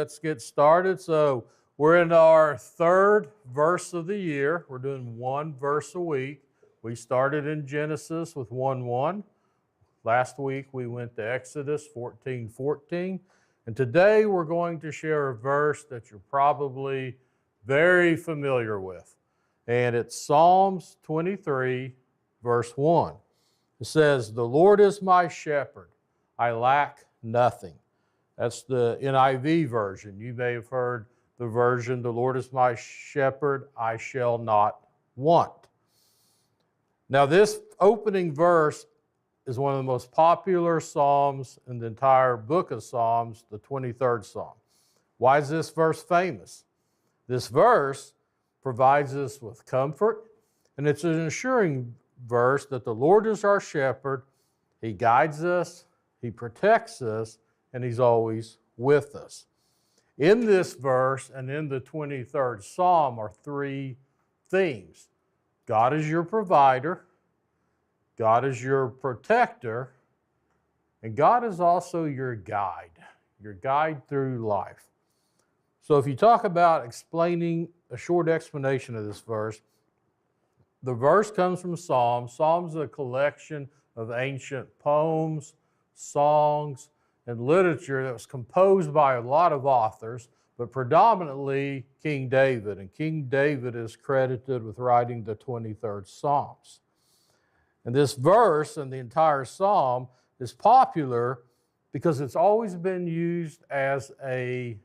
let's get started. So we're in our third verse of the year. We're doing one verse a week. We started in Genesis with 1:1. Last week we went to Exodus 14:14. And today we're going to share a verse that you're probably very familiar with. And it's Psalms 23, verse 1. It says, "The Lord is my shepherd, I lack nothing." That's the NIV version. You may have heard the version, "The Lord is my shepherd, I shall not want." Now, this opening verse is one of the most popular Psalms in the entire book of Psalms, the 23rd Psalm. Why is this verse famous? This verse provides us with comfort, and it's an assuring verse that the Lord is our shepherd. He guides us, He protects us, and He's always with us. In this verse and in the 23rd Psalm are three themes. God is your provider, God is your protector, and God is also your guide through life. So if you talk about explaining a short explanation of this verse, the verse comes from Psalms. Psalms are a collection of ancient poems, songs, and literature that was composed by a lot of authors, but predominantly King David. And King David is credited with writing the 23rd Psalms. And this verse and the entire psalm is popular because it's always been used as a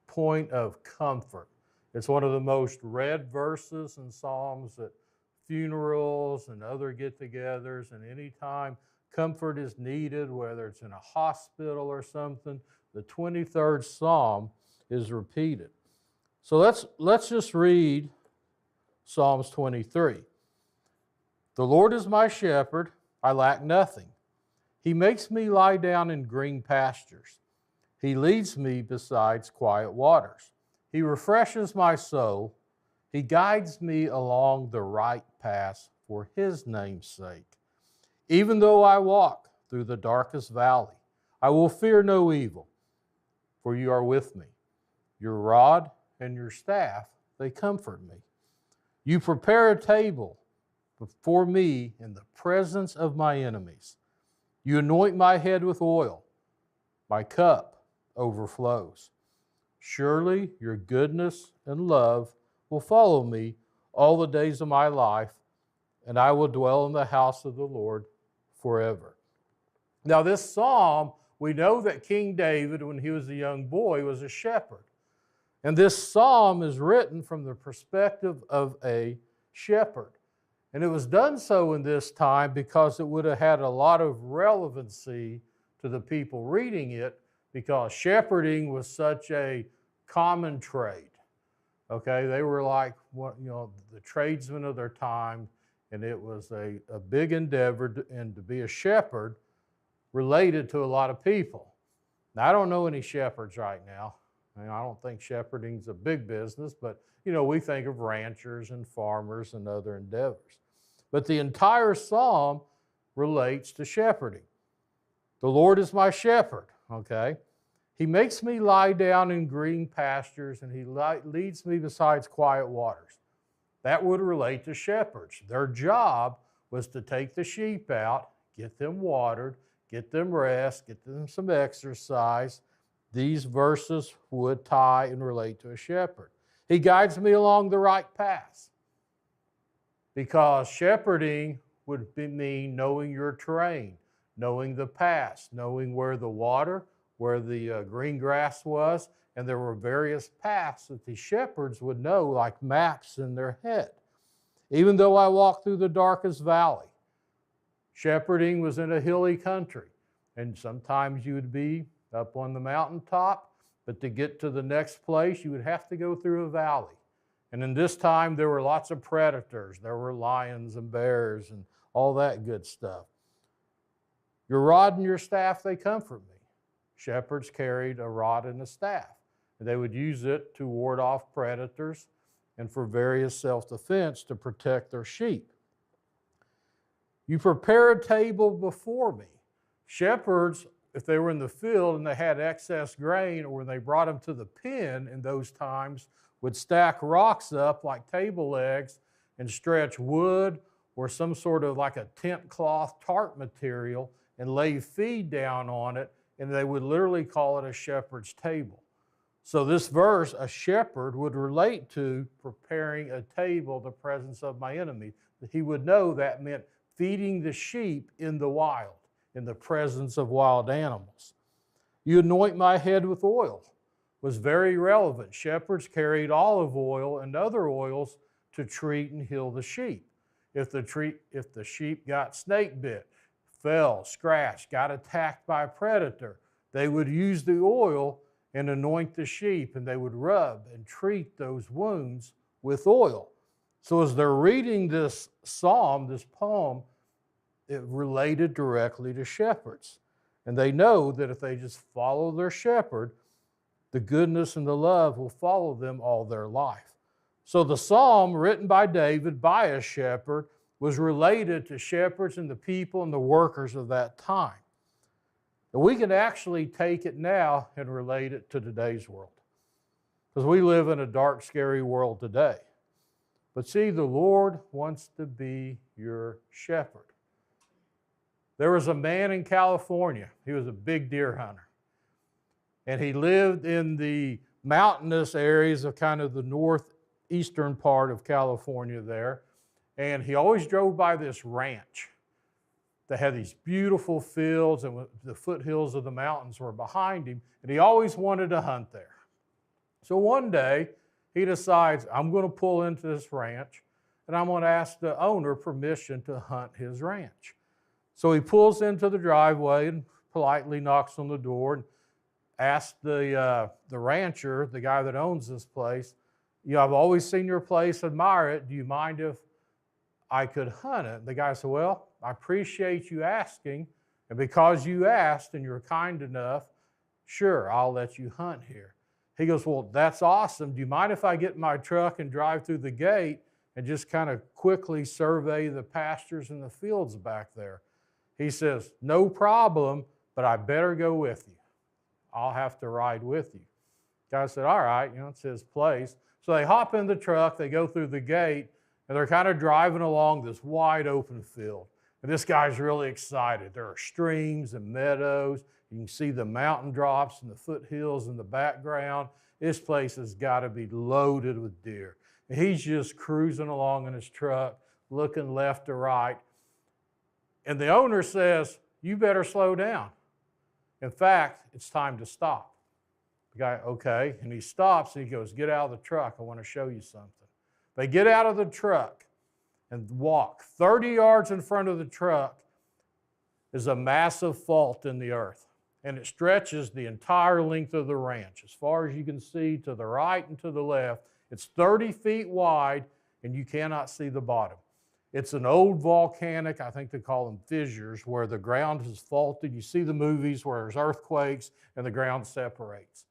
point of comfort. It's one of the most read verses in Psalms at funerals and other get-togethers, and anytime comfort is needed, whether it's in a hospital or something, the 23rd Psalm is repeated. So let's just read Psalms 23. "The Lord is my shepherd, I lack nothing. He makes me lie down in green pastures. He leads me beside quiet waters. He refreshes my soul. He guides me along the right path for His name's sake. Even though I walk through the darkest valley, I will fear no evil, for You are with me. Your rod and Your staff, they comfort me. You prepare a table before me in the presence of my enemies. You anoint my head with oil. My cup overflows. Surely Your goodness and love will follow me all the days of my life, and I will dwell in the house of the Lord forever." Now, this psalm, we know that King David, when he was a young boy, was a shepherd. And this psalm is written from the perspective of a shepherd. And it was done so in this time because it would have had a lot of relevancy to the people reading it, because shepherding was such a common trade. Okay, they were like the tradesmen of their time, and it was a big endeavor, and to be a shepherd related to a lot of people. Now, I don't know any shepherds right now. I don't think shepherding's a big business, but we think of ranchers and farmers and other endeavors. But the entire psalm relates to shepherding. The Lord is my shepherd, okay? He makes me lie down in green pastures, and He leads me beside quiet waters. That would relate to shepherds. Their job was to take the sheep out, get them watered, get them rest, get them some exercise. These verses would tie and relate to a shepherd. He guides me along the right path, because shepherding would mean knowing your terrain, knowing the paths, knowing where the water, where the green grass was, and there were various paths that the shepherds would know like maps in their head. Even though I walk through the darkest valley, shepherding was in a hilly country, and sometimes you would be up on the mountaintop, but to get to the next place, you would have to go through a valley. And in this time, there were lots of predators. There were lions and bears and all that good stuff. Your rod and your staff, they comfort me. Shepherds carried a rod and a staff. They would use it to ward off predators and for various self-defense to protect their sheep. You prepare a table before me. Shepherds if they were in the field and they had excess grain, or when they brought them to the pen in those times, would stack rocks up like table legs and stretch wood or some sort of like a tent cloth tarp material and lay feed down on it, and they would literally call it a shepherd's table. So this verse, a shepherd, would relate to preparing a table in the presence of my enemy. He would know that meant feeding the sheep in the wild, in the presence of wild animals. You anoint my head with oil was very relevant. Shepherds carried olive oil and other oils to treat and heal the sheep. If the sheep got snake bit, fell, scratched, got attacked by a predator, they would use the oil and anoint the sheep, and they would rub and treat those wounds with oil. So as they're reading this psalm, this poem, it related directly to shepherds. And they know that if they just follow their shepherd, the goodness and the love will follow them all their life. So the psalm written by David by a shepherd was related to shepherds and the people and the workers of that time. And we can actually take it now and relate it to today's world, because we live in a dark, scary world today. But see, the Lord wants to be your shepherd. There was a man in California. He was a big deer hunter. And he lived in the mountainous areas of kind of the northeastern part of California there. And he always drove by this ranch that had these beautiful fields, and the foothills of the mountains were behind him. And he always wanted to hunt there. So one day, he decides, I'm going to pull into this ranch, and I'm going to ask the owner permission to hunt his ranch. So he pulls into the driveway and politely knocks on the door and asks the rancher, the guy that owns this place, I've always seen your place, admire it. Do you mind if I could hunt it? The guy said, well, I appreciate you asking, and because you asked and you're kind enough, sure, I'll let you hunt here. He goes, well, that's awesome. Do you mind if I get in my truck and drive through the gate and just kind of quickly survey the pastures and the fields back there? He says, no problem, but I better go with you. I'll have to ride with you. The guy said, all right, it's his place. So they hop in the truck, they go through the gate, and they're kind of driving along this wide open field. And this guy's really excited. There are streams and meadows. You can see the mountain drops and the foothills in the background. This place has got to be loaded with deer. And he's just cruising along in his truck, looking left to right. And the owner says, you better slow down. In fact, it's time to stop. The guy, okay. And he stops and he goes, get out of the truck. I want to show you something. They get out of the truck and walk. 30 yards in front of the truck is a massive fault in the earth. And it stretches the entire length of the ranch. As far as you can see to the right and to the left, it's 30 feet wide, and you cannot see the bottom. It's an old volcanic, I think they call them fissures, where the ground has faulted. You see the movies where there's earthquakes and the ground separates.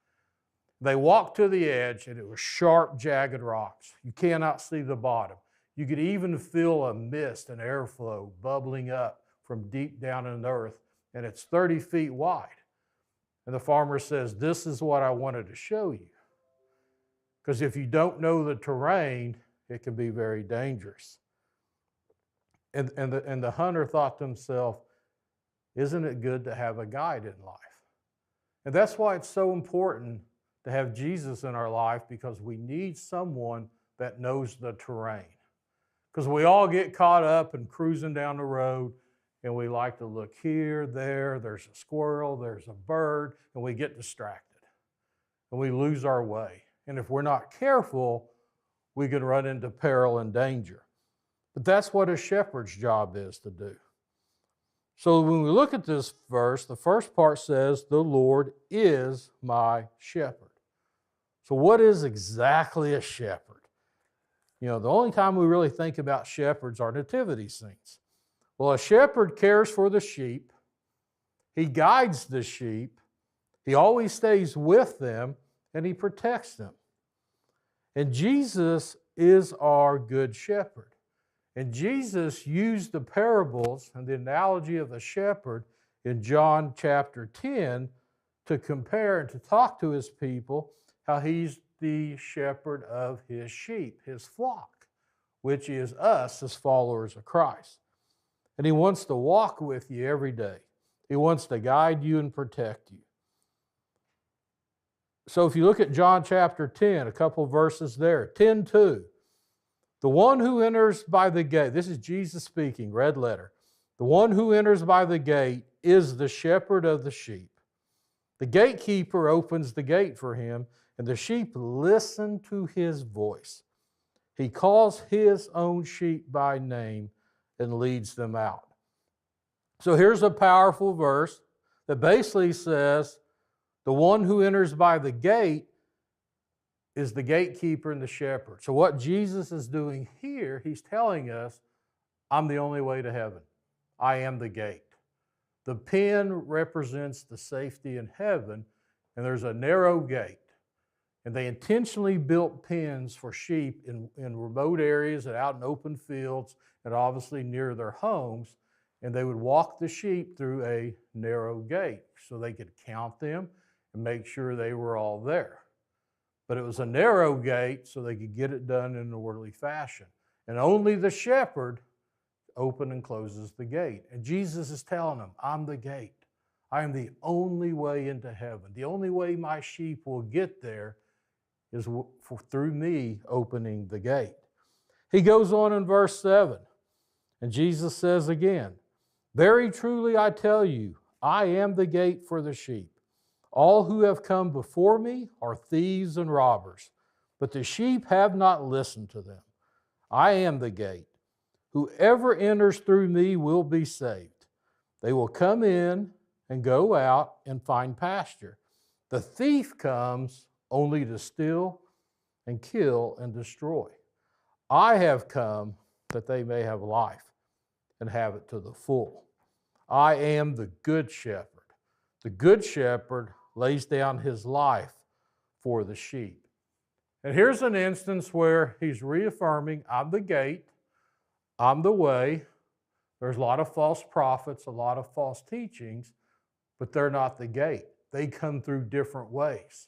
They walked to the edge, and it was sharp, jagged rocks. You cannot see the bottom. You could even feel a mist and airflow bubbling up from deep down in the earth, and it's 30 feet wide. And the farmer says, this is what I wanted to show you. Because if you don't know the terrain, it can be very dangerous. And the hunter thought to himself, isn't it good to have a guide in life? And that's why it's so important to have Jesus in our life, because we need someone that knows the terrain. Because we all get caught up in cruising down the road, and we like to look here, there's a squirrel, there's a bird, and we get distracted. And we lose our way. And if we're not careful, we can run into peril and danger. But that's what a shepherd's job is to do. So when we look at this verse, the first part says, the Lord is my shepherd. So what is exactly a shepherd? The only time we really think about shepherds are nativity scenes. Well, a shepherd cares for the sheep. He guides the sheep. He always stays with them, and he protects them. And Jesus is our good shepherd. And Jesus used the parables and the analogy of the shepherd in John chapter 10 to compare and to talk to his people how he's the shepherd of his sheep, his flock, which is us as followers of Christ. And he wants to walk with you every day. He wants to guide you and protect you. So if you look at John chapter 10, a couple verses there, 10:2, the one who enters by the gate, this is Jesus speaking, red letter. The one who enters by the gate is the shepherd of the sheep. The gatekeeper opens the gate for him, and the sheep listen to his voice. He calls his own sheep by name and leads them out. So here's a powerful verse that basically says the one who enters by the gate is the gatekeeper and the shepherd. So what Jesus is doing here, he's telling us, I'm the only way to heaven. I am the gate. The pen represents the safety in heaven, and there's a narrow gate. And they intentionally built pens for sheep in remote areas and out in open fields and obviously near their homes. And they would walk the sheep through a narrow gate so they could count them and make sure they were all there. But it was a narrow gate so they could get it done in an orderly fashion. And only the shepherd opens and closes the gate. And Jesus is telling them, I'm the gate. I am the only way into heaven. The only way my sheep will get there is through me opening the gate. He goes on in verse 7, and Jesus says again, very truly I tell you, I am the gate for the sheep. All who have come before me are thieves and robbers, but the sheep have not listened to them. I am the gate. Whoever enters through me will be saved. They will come in and go out and find pasture. The thief comes only to steal and kill and destroy. I have come that they may have life and have it to the full. I am the good shepherd. The good shepherd lays down his life for the sheep. And here's an instance where he's reaffirming, I'm the gate, I'm the way. There's a lot of false prophets, a lot of false teachings, but they're not the gate. They come through different ways.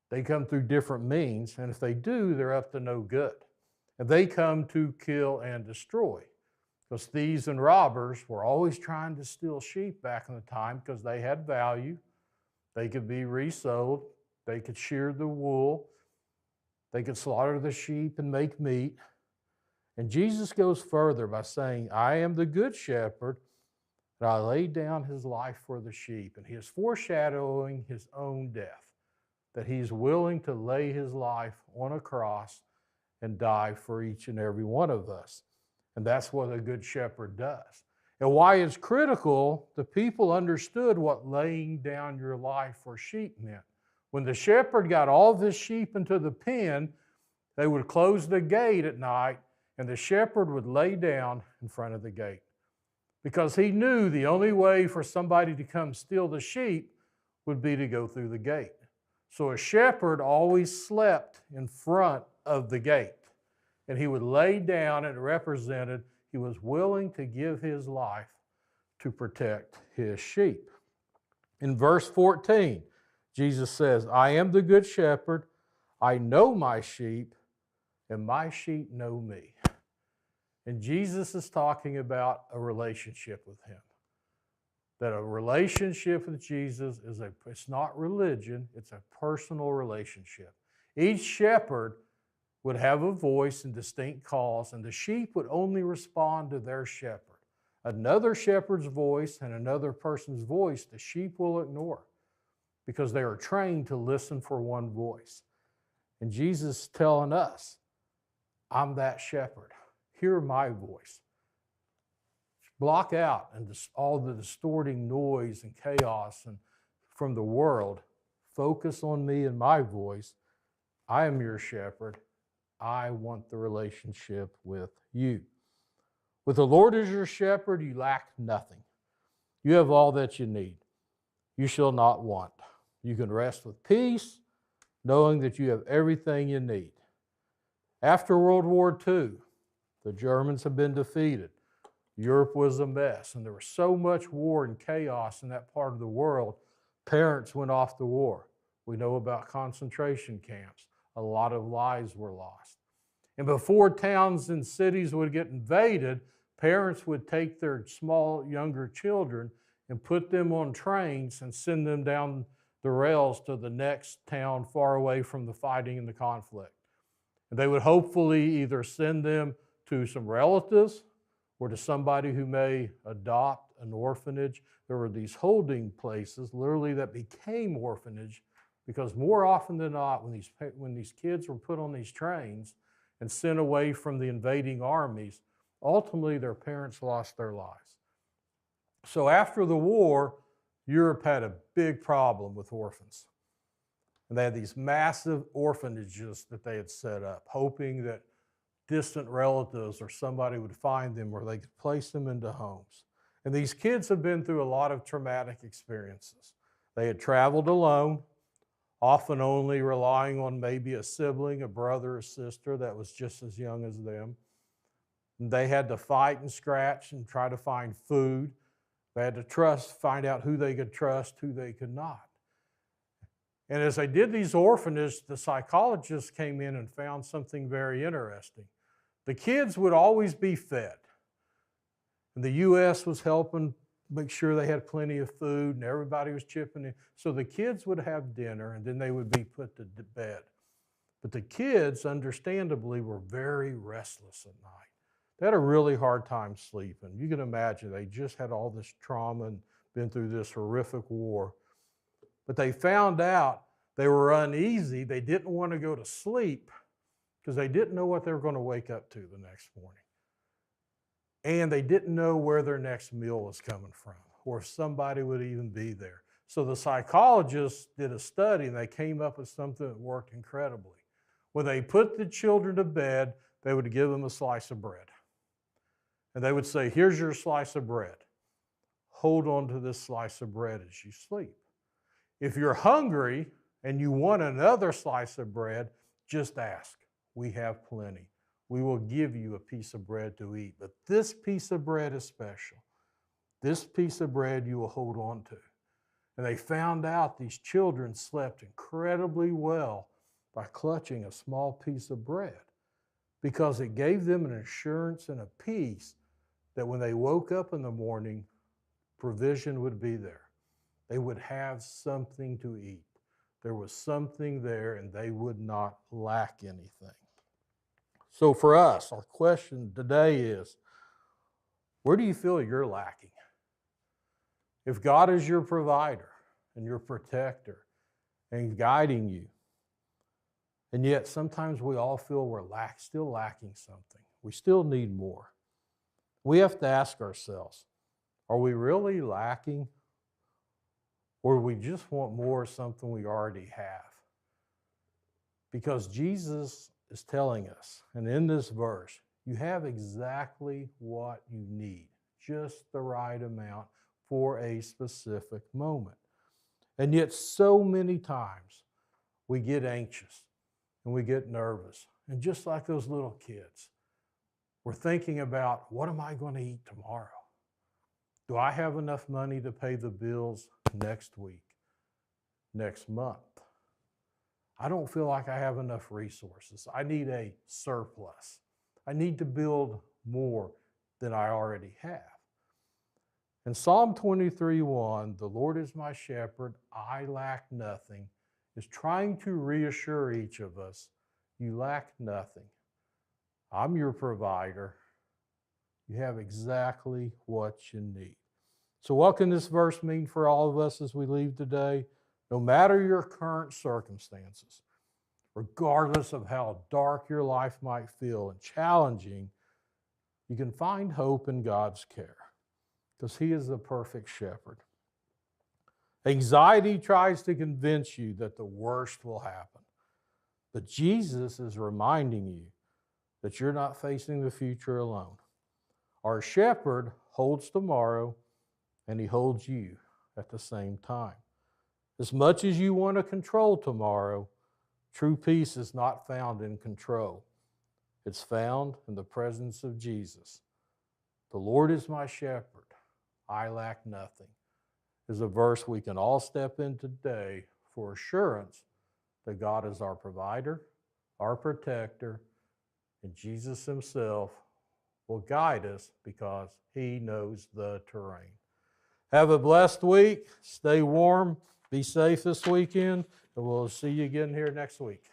They come through different means, and if they do, they're up to no good. And they come to kill and destroy. Because thieves and robbers were always trying to steal sheep back in the time because they had value. They could be resold. They could shear the wool. They could slaughter the sheep and make meat. And Jesus goes further by saying, I am the good shepherd, and I laid down his life for the sheep. And he is foreshadowing his own death, that he's willing to lay his life on a cross and die for each and every one of us. And that's what a good shepherd does. And why it's critical, the people understood what laying down your life for sheep meant. When the shepherd got all of his sheep into the pen, they would close the gate at night, and the shepherd would lay down in front of the gate. Because he knew the only way for somebody to come steal the sheep would be to go through the gate. So a shepherd always slept in front of the gate. And he would lay down, and it represented he was willing to give his life to protect his sheep. In verse 14, Jesus says, I am the good shepherd. I know my sheep, and my sheep know me. And Jesus is talking about a relationship with him. That a relationship with Jesus it's not religion, it's a personal relationship. Each shepherd would have a voice and distinct calls, and the sheep would only respond to their shepherd. Another shepherd's voice and another person's voice, the sheep will ignore because they are trained to listen for one voice. And Jesus is telling us, I'm that shepherd. Hear my voice. Block out and all the distorting noise and chaos and from the world. Focus on me and my voice. I am your shepherd. I want the relationship with you. With the Lord as your shepherd, you lack nothing. You have all that you need. You shall not want. You can rest with peace, knowing that you have everything you need. After World War II, the Germans have been defeated. Europe was a mess, and there was so much war and chaos in that part of the world. Parents went off to war. We know about concentration camps. A lot of lives were lost. And before towns and cities would get invaded, parents would take their small, younger children and put them on trains and send them down the rails to the next town far away from the fighting and the conflict. And they would hopefully either send them to some relatives or to somebody who may adopt an orphanage. There were these holding places, literally, that became orphanage, because more often than not, when these kids were put on these trains and sent away from the invading armies, ultimately their parents lost their lives. So after the war, Europe had a big problem with orphans. And they had these massive orphanages that they had set up, hoping that distant relatives or somebody would find them where they could place them into homes. And these kids had been through a lot of traumatic experiences. They had traveled alone, often only relying on maybe a sibling, a brother or sister that was just as young as them. And they had to fight and scratch and try to find food. They had to find out who they could trust, who they could not. And as they did these orphanages, the psychologists came in and found something very interesting. The kids would always be fed. And the U.S. was helping make sure they had plenty of food, and everybody was chipping in. So the kids would have dinner, and then they would be put to bed. But the kids, understandably, were very restless at night. They had a really hard time sleeping. You can imagine they just had all this trauma and been through this horrific war. But they found out they were uneasy. They didn't want to go to sleep because they didn't know what they were going to wake up to the next morning. And they didn't know where their next meal was coming from or if somebody would even be there. So the psychologists did a study, and they came up with something that worked incredibly. When they put the children to bed, they would give them a slice of bread. And they would say, here's your slice of bread. Hold on to this slice of bread as you sleep. If you're hungry and you want another slice of bread, just ask. We have plenty. We will give you a piece of bread to eat. But this piece of bread is special. This piece of bread you will hold on to. And they found out these children slept incredibly well by clutching a small piece of bread, because it gave them an assurance and a peace that when they woke up in the morning, provision would be there. They would have something to eat. There was something there, and they would not lack anything. So for us, our question today is, where do you feel you're lacking? If God is your provider and your protector and guiding you, and yet sometimes we all feel we're still lacking something. We still need more. We have to ask ourselves, are we really lacking? Or do we just want more of something we already have? Because Jesus is telling us, and in this verse, you have exactly what you need, just the right amount for a specific moment. And yet so many times we get anxious and we get nervous. And just like those little kids, we're thinking about, what am I going to eat tomorrow? Do I have enough money to pay the bills next week, next month? I don't feel like I have enough resources. I need a surplus. I need to build more than I already have. In Psalm 23:1, the Lord is my shepherd, I lack nothing, is trying to reassure each of us, you lack nothing. I'm your provider. You have exactly what you need. So what can this verse mean for all of us as we leave today? No matter your current circumstances, regardless of how dark your life might feel and challenging, you can find hope in God's care because He is the perfect shepherd. Anxiety tries to convince you that the worst will happen, but Jesus is reminding you that you're not facing the future alone. Our shepherd holds tomorrow, and He holds you at the same time. As much as you want to control tomorrow, true peace is not found in control. It's found in the presence of Jesus. The Lord is my shepherd, I lack nothing, is a verse we can all step in today for assurance that God is our provider, our protector, and Jesus himself will guide us because he knows the terrain. Have a blessed week. Stay warm. Be safe this weekend. And we'll see you again here next week.